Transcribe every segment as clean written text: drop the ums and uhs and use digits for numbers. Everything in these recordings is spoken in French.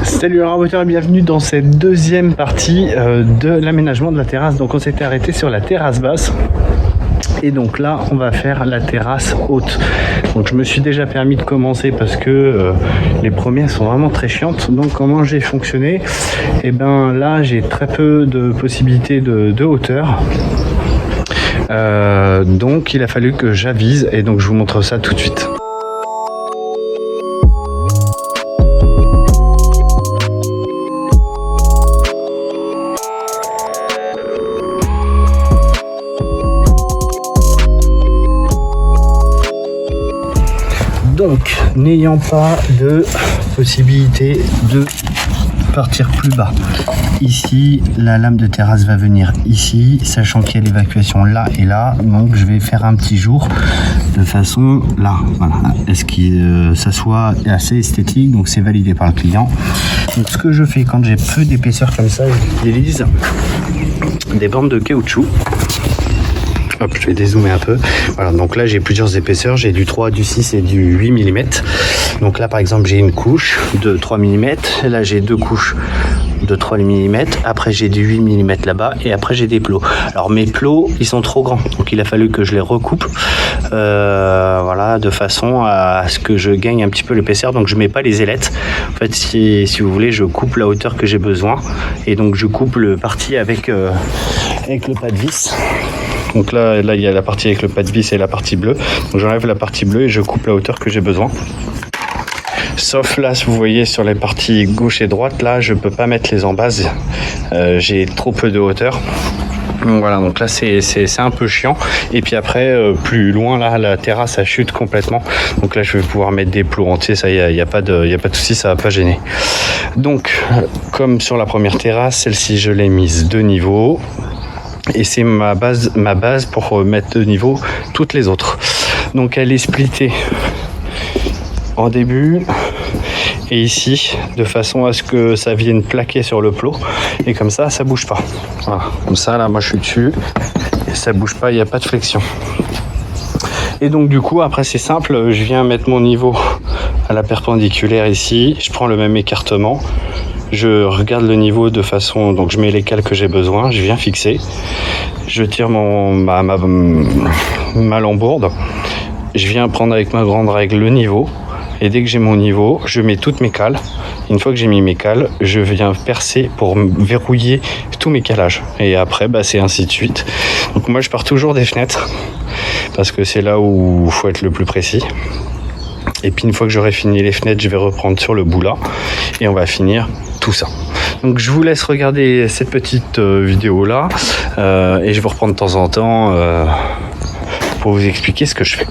Salut raboteur et bienvenue dans cette deuxième partie de l'aménagement de la terrasse. Donc on s'était arrêté sur la terrasse basse et donc là on va faire la terrasse haute. Donc je me suis déjà permis de commencer parce que les premières sont vraiment très chiantes. Donc comment j'ai fonctionné? Et ben là j'ai très peu de possibilités de hauteur. Donc il a fallu que j'avise et donc je vous montre ça tout de suite. Donc, n'ayant pas de possibilité de partir plus bas, ici, la lame de terrasse va venir ici, sachant qu'il y a l'évacuation là et là. Donc, je vais faire un petit jour de façon là. Voilà, est-ce que ça soit assez esthétique, donc c'est validé par le client. Donc, ce que je fais quand j'ai peu d'épaisseur comme ça, j'utilise des bandes de caoutchouc. Hop, je vais dézoomer un peu. Voilà, donc là j'ai plusieurs épaisseurs, j'ai du 3, du 6 et du 8 mm. Donc là par exemple j'ai une couche de 3 mm, là j'ai deux couches de 3 mm, après j'ai du 8 mm là-bas et après j'ai des plots. Alors mes plots ils sont trop grands, donc il a fallu que je les recoupe voilà, de façon à ce que je gagne un petit peu l'épaisseur. Donc je mets pas les ailettes, en fait si vous voulez je coupe la hauteur que j'ai besoin et donc je coupe le parti avec le pas de vis. Donc là il y a la partie avec le pas de vis et la partie bleue. Donc j'enlève la partie bleue et je coupe la hauteur que j'ai besoin. Sauf là, vous voyez sur les parties gauche et droite, là je peux pas mettre les embases. J'ai trop peu de hauteur. Donc voilà, donc là c'est un peu chiant. Et puis après, plus loin, là la terrasse elle chute complètement. Donc là je vais pouvoir mettre des plots entiers, ça y a pas de souci, ça va pas gêner. Donc comme sur la première terrasse, celle-ci je l'ai mise de niveau. Et c'est ma base pour mettre de niveau toutes les autres. Donc elle est splittée en début et ici de façon à ce que ça vienne plaquer sur le plot et comme ça bouge pas. Voilà, comme ça là moi je suis dessus et ça bouge pas, il n'y a pas de flexion. Et donc du coup après c'est simple, je viens mettre mon niveau à la perpendiculaire ici, je prends le même écartement. Je regarde le niveau de façon, donc je mets les cales que j'ai besoin, je viens fixer, je tire ma lambourde, je viens prendre avec ma grande règle le niveau, et dès que j'ai mon niveau, je mets toutes mes cales. Une fois que j'ai mis mes cales, je viens percer pour verrouiller tous mes calages. Et après, c'est ainsi de suite. Donc moi, je pars toujours des fenêtres, parce que c'est là où il faut être le plus précis. Et puis une fois que j'aurai fini les fenêtres, je vais reprendre sur le bout là, et on va finir tout ça. Donc je vous laisse regarder cette petite vidéo là et je vous reprends de temps en temps pour vous expliquer ce que je fais.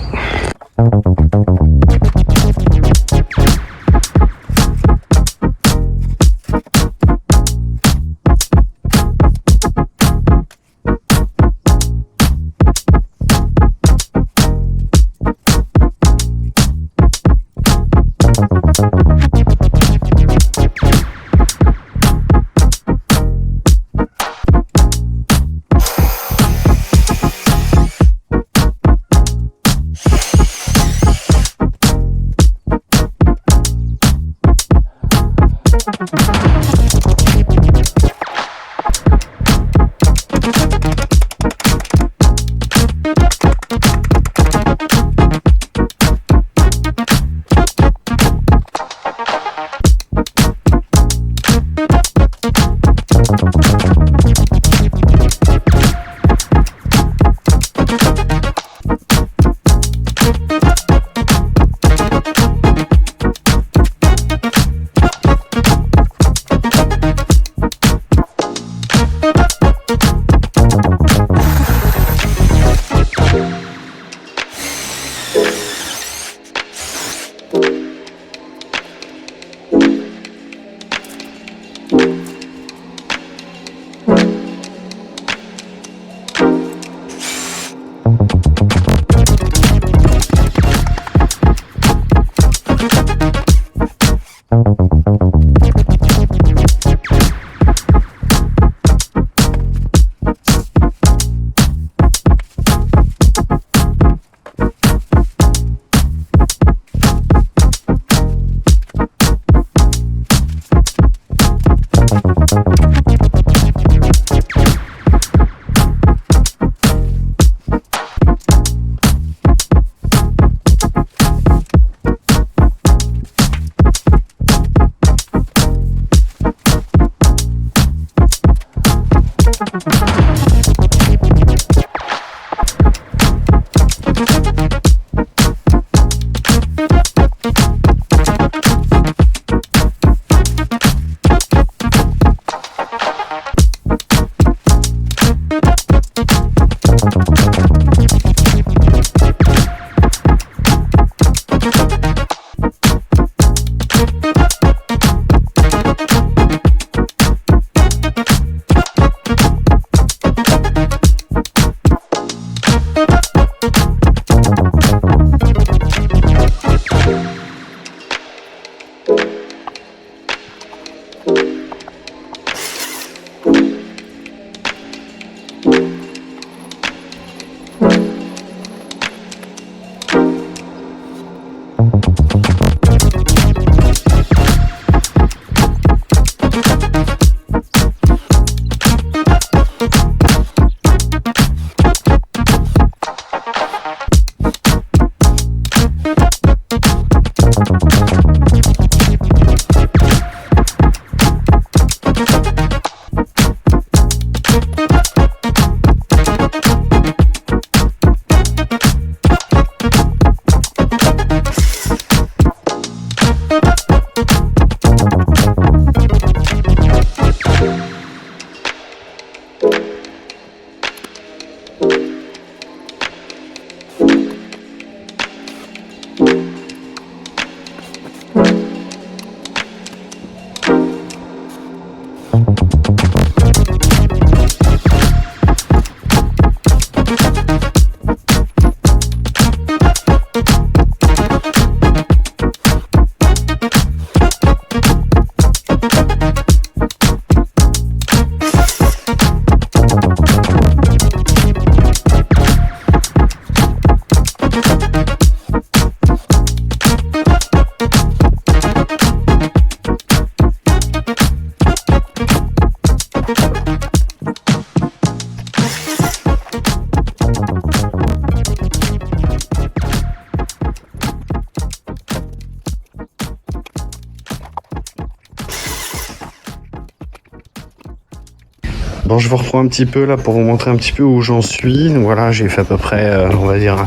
Bon, je vous reprends un petit peu là pour vous montrer un petit peu où j'en suis. Voilà, j'ai fait à peu près, on va dire,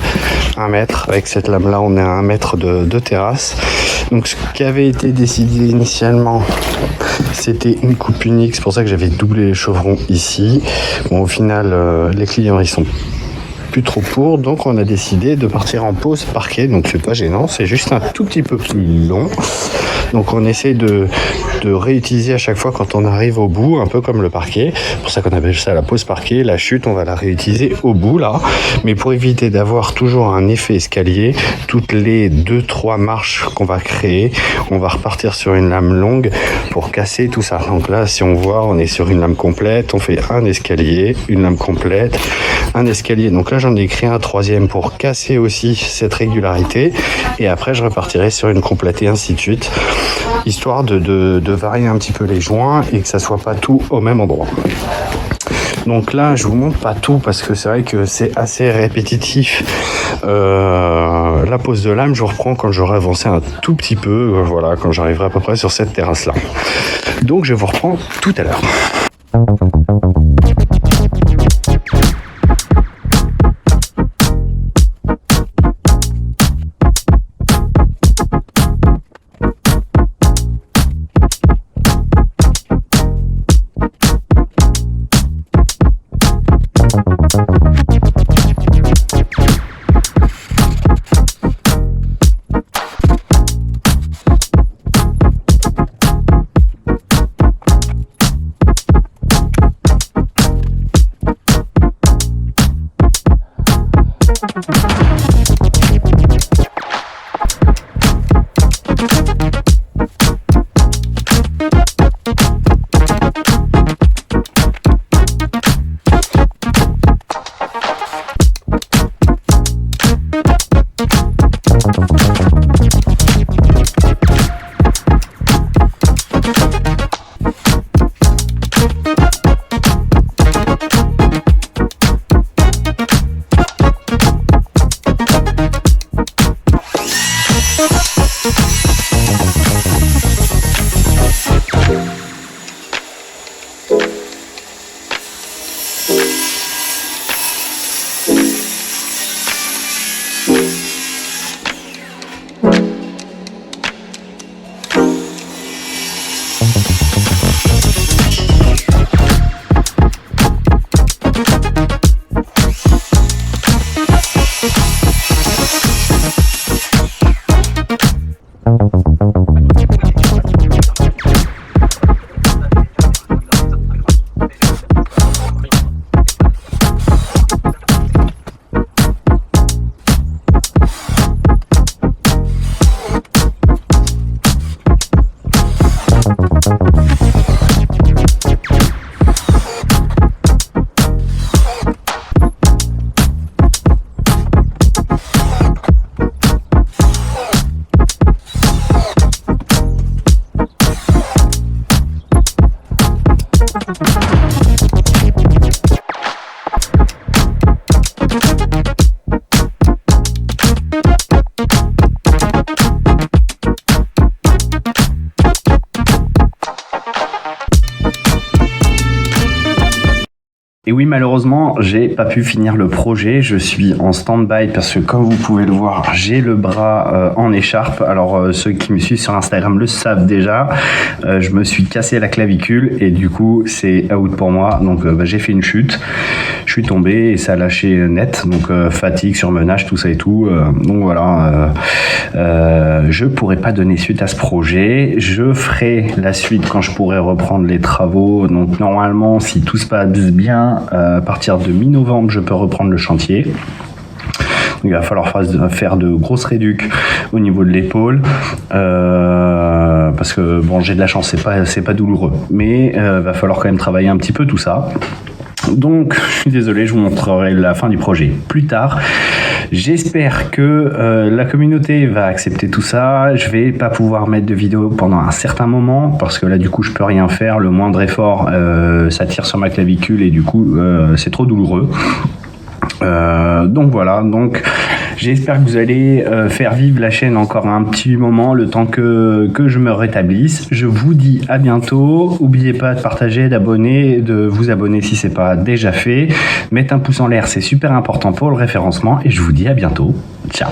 1 mètre. Avec cette lame-là, on est à 1 mètre de terrasse. Donc, ce qui avait été décidé initialement, c'était une coupe unique. C'est pour ça que j'avais doublé les chevrons ici. Bon, au final, les clients, ils sont plus trop pour, donc on a décidé de partir en pause parquet. Donc c'est pas gênant, c'est juste un tout petit peu plus long. Donc on essaie de réutiliser à chaque fois quand on arrive au bout, un peu comme le parquet. C'est pour ça qu'on appelle ça la pause parquet. La chute, on va la réutiliser au bout là. Mais pour éviter d'avoir toujours un effet escalier, toutes les 2-3 marches qu'on va créer, on va repartir sur une lame longue pour casser tout ça. Donc là, si on voit, on est sur une lame complète. On fait un escalier, une lame complète, un escalier. Donc là, j'en ai créé un 3e pour casser aussi cette régularité. Et après, je repartirai sur une complète et ainsi de suite, histoire de varier un petit peu les joints et que ça soit pas tout au même endroit. Donc là, je vous montre pas tout parce que c'est vrai que c'est assez répétitif. La pose de lame, je reprends quand j'aurai avancé un tout petit peu, voilà, quand j'arriverai à peu près sur cette terrasse-là. Donc je vous reprends tout à l'heure. Et oui, malheureusement, j'ai pas pu finir le projet. Je suis en stand-by parce que, comme vous pouvez le voir, j'ai le bras en écharpe. Alors, ceux qui me suivent sur Instagram le savent déjà. Je me suis cassé la clavicule et du coup, c'est out pour moi. Donc, j'ai fait une chute. Je suis tombé et ça a lâché net. Donc, fatigue, surmenage, tout ça et tout. Donc, voilà. Je pourrais pas donner suite à ce projet. Je ferai la suite quand je pourrai reprendre les travaux. Donc, normalement, si tout se passe bien, à partir de mi-novembre, je peux reprendre le chantier. Il va falloir faire de grosses réducs au niveau de l'épaule parce que bon, j'ai de la chance, c'est pas douloureux, mais va falloir quand même travailler un petit peu tout ça. Donc, je suis désolé, je vous montrerai la fin du projet plus tard. J'espère que la communauté va accepter tout ça. Je vais pas pouvoir mettre de vidéo pendant un certain moment parce que là, du coup, je peux rien faire. Le moindre effort, ça tire sur ma clavicule et du coup, c'est trop douloureux. Donc voilà, donc j'espère que vous allez faire vivre la chaîne encore un petit moment, le temps que je me rétablisse. Je vous dis à bientôt. N'oubliez pas de partager, d'abonner, de vous abonner si c'est pas déjà fait. Mettre un pouce en l'air, c'est super important pour le référencement et je vous dis à bientôt. Ciao.